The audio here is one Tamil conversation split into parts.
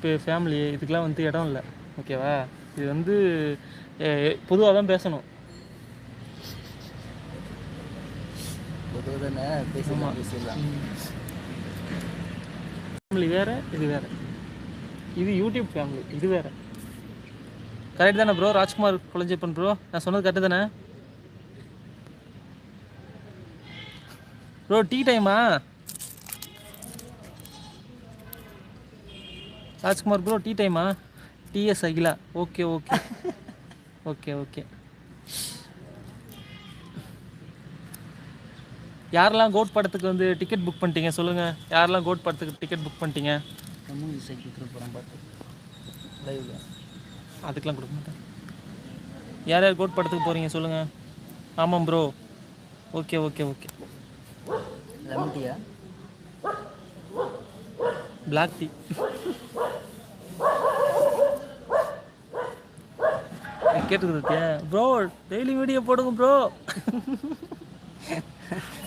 இப்போ ஃபேமிலி இதுக்கெலாம் வந்து இடம் இல்லை, ஓகேவா? இது வந்து பொதுவாக தான் பேசணும். பொதுவாக தானே பேசிடலாம். ஃபேமிலி வேறு, இது வேறு. இது யூடியூப் ஃபேமிலி, இது வேறு. கரெக்ட் தானே ப்ரோ? ராஜ்குமார் கொலஞ்சப்பன் ப்ரோ, நான் சொன்னது கரெக்டு தானே ப்ரோ? டீ டைமா ராஜ்குமார் ப்ரோ? டீ டைமா? TS Akila, okay okay okay okay. யாரெல்லாம் கோட் படத்துக்கு வந்து டிக்கெட் புக் பண்ணிட்டீங்க சொல்லுங்கள்? யாரெல்லாம் கோட் படத்துக்கு டிக்கெட் புக் பண்ணிட்டீங்க? படம் பார்த்து லைவ்ல அதுக்கெலாம் கொடுக்க மாட்டேன். யார் யார் கோட் படத்துக்கு போகிறீங்க சொல்லுங்கள்? ஆமாம் bro, okay okay okay. Lemon டீயா? Black tea. கேட்டுக்கிறியா ப்ரோ? டெய்லி வீடியோ போடுங்க ப்ரோ,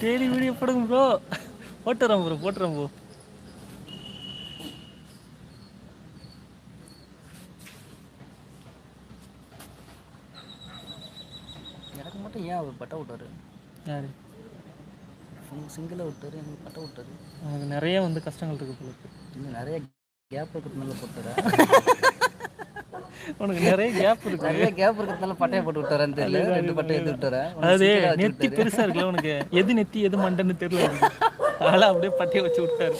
டெய்லி வீடியோ போடுங்க ப்ரோ. போட்டுறோம் ப்ரோ, போட்டுறோம் ப்ரோ. எனக்கு மட்டும் ஏன் அவர் பட்டை விட்டாரு? யார்? சிங்கிளாக விட்டாரு, எனக்கு பட்டை விட்டாரு. அவனுக்கு நிறைய வந்து கஷ்டங்கள் இருக்குது போல இருக்கு. இன்னும் நிறைய கேப் இருக்கிறதுனால போட்டாரா? உனக்கு நிறைய கேப் இருக்கு. நிறைய கேப் இருக்கிறதுனால பட்டையை போட்டு விட்டாரான்னு தெரியல. 2 பட்டை எடுத்து விட்டாரா? அதாவது நெத்தி பெருசா இருக்குல்ல உனக்கு, எது நெத்தி எது மண்டன்னு தெரியல. அதனால அப்படியே பட்டையை வச்சு விட்டாரு.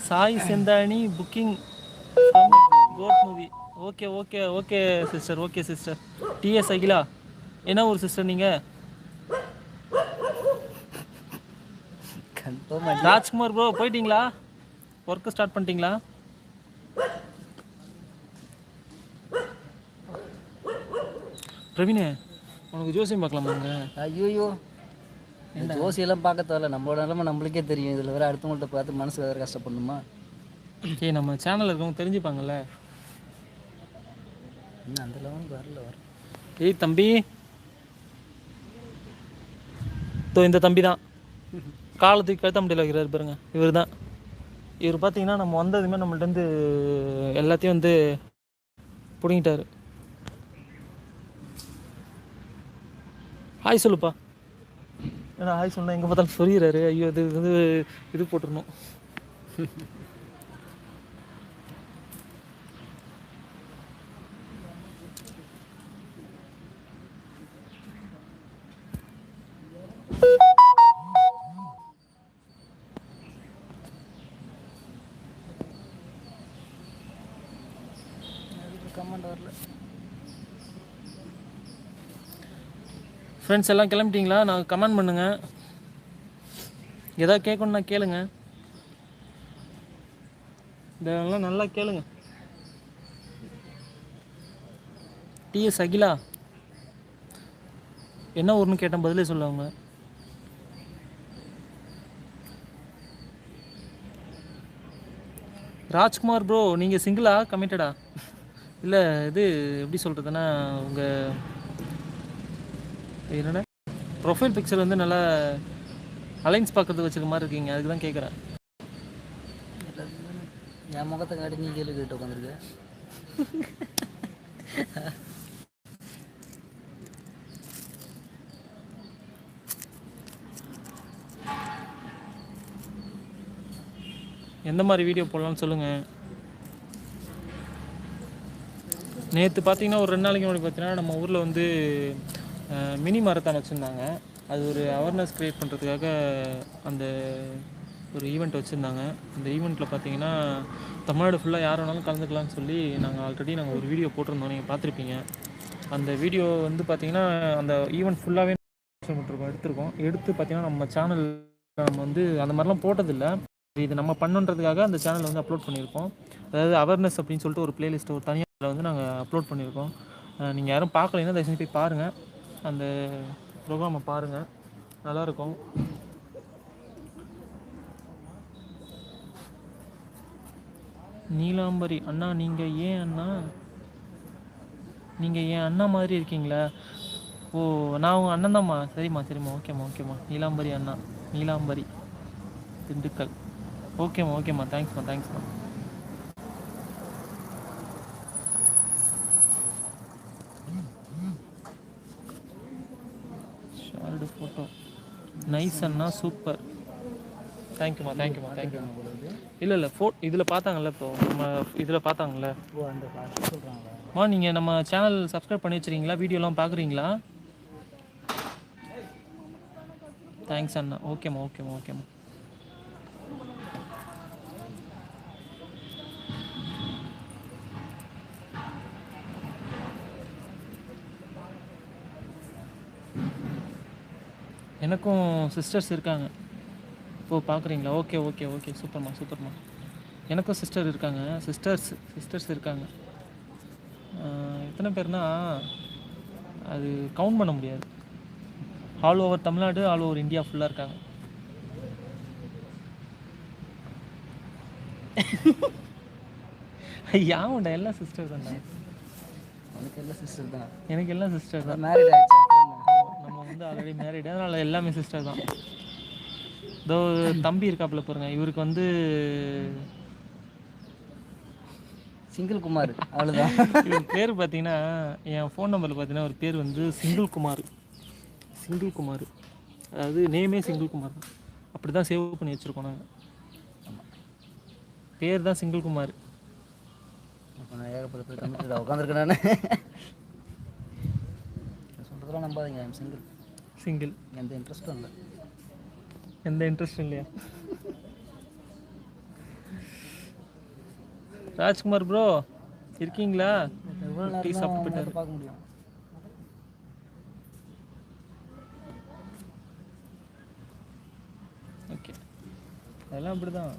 சாய் செந்தானி booking code movie. Okay okay okay sister, okay sister. டிஎஸ் அகிலா, என்ன ஒரு சிஸ்டர் நீங்கள்? ராஜ்குமார் ப்ரோ போயிட்டீங்களா? ஒர்க்கு ஸ்டார்ட் பண்ணிட்டீங்களா? பிரவீனே, உனக்கு ஜோசியம் பார்க்கலாமாங்க? ஐயோ, இந்த ஜோசியெல்லாம் பார்க்க தேவையில்ல. நம்மளோட நிலைமை நம்மளுக்கே தெரியும். இதில் வேறு அடுத்தவங்கள்ட்ட பார்த்து மனசு வேறு கஷ்டப்படணுமா? ஏய், நம்ம சேனலில் இருக்கவங்க தெரிஞ்சுப்பாங்கல்ல. இன்னும் அந்த லெவலுக்கு வரல. ஏய் தம்பி, இந்த தம்பி தான் காலத்துக்கு கழுத்த முடியல வைக்கிறாரு பாருங்க. இவர் தான். இவர் பார்த்தீங்கன்னா நம்ம வந்ததுமே நம்மள்ட்ட எல்லாத்தையும் வந்து பிடிங்கிட்டாரு. ஹாய் சொல்லுப்பா. ஏன்னா ஹாய் சொன்னால் எங்கே பார்த்தாலும் சொல்லிடுறாரு. ஐயோ, இது வந்து இது போட்டுருணும். கமெண்ட் வரல. ஃப்ரெண்ட்ஸ் எல்லாம் கிளம்பிட்டீங்களா? நான் கமெண்ட் பண்ணுங்கள். எதாவது கேட்கணுன்னா கேளுங்க. இதெல்லாம் நல்லா கேளுங்க. டிஎஸ் அகிலா என்ன ஊர்னு கேட்டேன், பதிலே சொல்லுவாங்க. ராஜ்குமார் ப்ரோ, நீங்கள் சிங்கிளா கமிட்டடா? இல்லை, இது எப்படி சொல்கிறதுன்னா, உங்கள் என்னென்ன ப்ரொஃபைல் பிக்சர் வந்து நல்லா அலைன்ஸ் பார்க்கறதுக்கு வச்சுக்க மாதிரி இருக்கீங்க, அதுக்கு தான் கேட்குறேன். என் முகத்தை காட்டி நீ கேள்வி கேட்டு உட்காந்துருக்க. எந்த மாதிரி வீடியோ போடலாம்னு சொல்லுங்கள். நேற்று பார்த்தீங்கன்னா ஒரு 2 நாளைக்கு முன்னாடி பார்த்தீங்கன்னா நம்ம ஊரில் வந்து மினி மாரத்தான் வச்சுருந்தாங்க. அது ஒரு அவேர்னஸ் க்ரியேட் பண்ணுறதுக்காக அந்த ஒரு ஈவெண்ட் வச்சுருந்தாங்க. அந்த ஈவெண்ட்டில் பார்த்தீங்கன்னா தமிழ்நாடு ஃபுல்லாக யார் வேணாலும் கலந்துக்கலாம்னு சொல்லி நாங்கள் நாங்கள் ஒரு வீடியோ போட்டிருந்தோம், நீங்கள் பார்த்துருப்பீங்க. அந்த வீடியோ வந்து பார்த்திங்கன்னா அந்த ஈவெண்ட் ஃபுல்லாகவே எடுத்திருக்கோம். எடுத்து பார்த்திங்கன்னா நம்ம சேனல் நம்ம வந்து அந்த மாதிரிலாம் போட்டதில்லை. இது நம்ம பண்ணுன்றதுக்காக அந்த சேனலில் வந்து அப்லோட் பண்ணியிருக்கோம். அதாவது அவேர்னஸ் அப்படின்னு சொல்லிட்டு ஒரு பிளேலிஸ்ட் ஒரு தனியாக வந்து நாங்கள் அப்லோட் பண்ணியிருக்கோம். நீங்கள் யாரும் பார்க்கலைன்னா தயவு செஞ்சு போய் பாருங்கள், அந்த ப்ரோக்ராமை பாருங்கள், நல்லாயிருக்கும். நீலாம்பரி அண்ணா, நீங்கள் ஏன் அண்ணா, நீங்கள் ஏன் அண்ணா மாதிரி இருக்கீங்களா? ஓ, நான் உங்கள் அண்ணன் தான்மா. சரிம்மா சரிம்மா, ஓகேம்மா ஓகேம்மா. நீலாம்பரி அண்ணா, நீலாம்பரி திண்டுக்கல். ஓகேம்மா ஓகேம்மா, தேங்க்ஸ்மா தேங்க்ஸ்மா. நைஸ் அண்ணா சூப்பர். தேங்க்யூம்மா தேங்க்யூம்மா தேங்க்யூ. பொழுது இல்லை இல்லை இதில் பார்த்தாங்கல்ல, இப்போ நம்ம இதில் பார்த்தாங்கல்ல. ஓ அந்த பாட்டு சொல்கிறாங்களா? நீங்கள் நம்ம சேனல் சப்ஸ்கிரைப் பண்ணி வச்சுருக்கீங்களா? வீடியோலாம் பார்க்குறீங்களா? தேங்க்ஸ் அண்ணா. ஓகேம்மா ஓகேம்மா ஓகேம்மா. எனக்கும் சிஸ்டர்ஸ் இருக்காங்க. ஓ பார்க்குறீங்களா? ஓகே ஓகே ஓகே சூப்பர்மா சூப்பர்மா. எனக்கும் சிஸ்டர் இருக்காங்க. சிஸ்டர்ஸ் இருக்காங்க. எத்தனை பேர்னா அது கவுண்ட் பண்ண முடியாது. All over Tamil Nadu, all over India ஃபுல்லாக இருக்காங்க. யாவுண்டா எல்லாம் சிஸ்டர் தானே. எனக்கு எல்லாம் சிஸ்டர் தான். எனக்கு எல்லாம் சிஸ்டர் தான். மேரிட் ஆயிடுச்சு. நம்ம வந்து ஆல்ரெடி மேரிடு, அதனால் எல்லாமே சிஸ்டர் தான். இதோ தம்பி இருக்காப்புல பாருங்க, இவருக்கு வந்து சிங்கிள் குமார் அவ்வளோதான். இவர் பேர் பார்த்தீங்கன்னா, என் ஃபோன் நம்பரில் பார்த்தீங்கன்னா ஒரு பேர் வந்து சிங்கிள் குமார். அதாவது நேமே சிங்கிள் குமார் தான். அப்படி தான் சேவ் பண்ணி வச்சுருக்கோம் நாங்கள். பேர் தான் சிங்கிள் குமார். இப்போ நான் ஏகப்பட்ட கம்ப்யூட்டர் உட்காந்துருக்கேன். நான் சொல்கிறதெல்லாம் நம்பாதீங்க. I'm single. எந்த இன்ட்ரெஸ்ட்டும் இல்லை. எந்த இன்ட்ரெஸ்டும் இல்லையா? ராஜ்குமார் ப்ரோ இருக்கீங்களா? டீ சாப்பிட்டு போயிட்டாரு. பார்க்க முடியும். ஓகே, அதெல்லாம் அப்படி தான்.